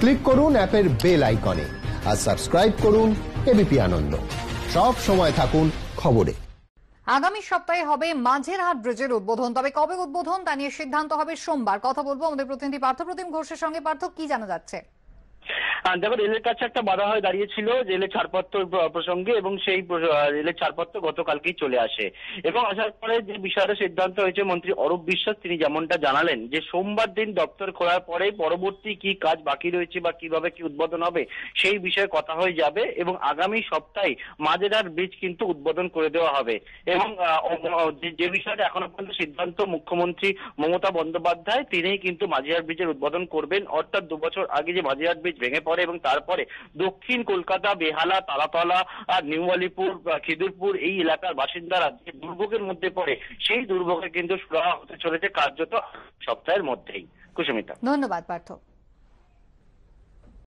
Click করুন অ্যাপের bell আইকনে আর সাবস্ক্রাইব করুন এবিপি আনন্দ। সব সময় থাকুন খবরে। আগামী সপ্তাহে হবে মাঝেরহাট ব্রিজের উদ্বোধন, তবে কবে উদ্বোধন তা নিয়ে সিদ্ধান্ত হবে সোমবার। কথা বলবো আমাদের প্রতিনিধি পার্থপ্রতিম ঘোষের সঙ্গে। পার্থ, কি জানা যাচ্ছে? দেখো, রেলের কাছে একটা বাধা হয়ে দাঁড়িয়েছিল রেলের ছাড়পত্র প্রসঙ্গে, এবং সেই রেলের ছাড়পত্র গতকালকেই চলে আসে এবং আসার পরে যে বিষয়টা সিদ্ধান্ত হয়েছে, মন্ত্রী অরূপ বিশ্বাস তিনি যেমনটা জানালেন যে সোমবার দিন দপ্তর খোলার পরে পরবর্তী কি কাজ বাকি রয়েছে বা কিভাবে কি উদ্বোধন হবে সেই বিষয়ে কথা হয়ে যাবে এবং আগামী সপ্তাহে মাঝেরহাট ব্রিজ কিন্তু উদ্বোধন করে দেওয়া হবে। এবং যে বিষয়টা এখনো পর্যন্ত সিদ্ধান্ত মুখ্যমন্ত্রী মমতা বন্দ্যোপাধ্যায় তিনিই কিন্তু মাঝেরহাট ব্রিজের উদ্বোধন করবেন। অর্থাৎ 2 বছর আগে যে মাঝেরহাট ব্রিজ ভেঙে পড়ে এবং তারপরে দক্ষিণ কলকাতা, বেহালা, তারাতলা, নিউ আলিপুর, খিদিরপুর এই এলাকার বাসিন্দারা যে দুর্ভোগের মধ্যে পড়ে, সেই দুর্ভোগে কিন্তু সুরাহা হতে চলেছে কার্যত সপ্তাহের মধ্যেই। কুসুমিতা, ধন্যবাদ পার্থ।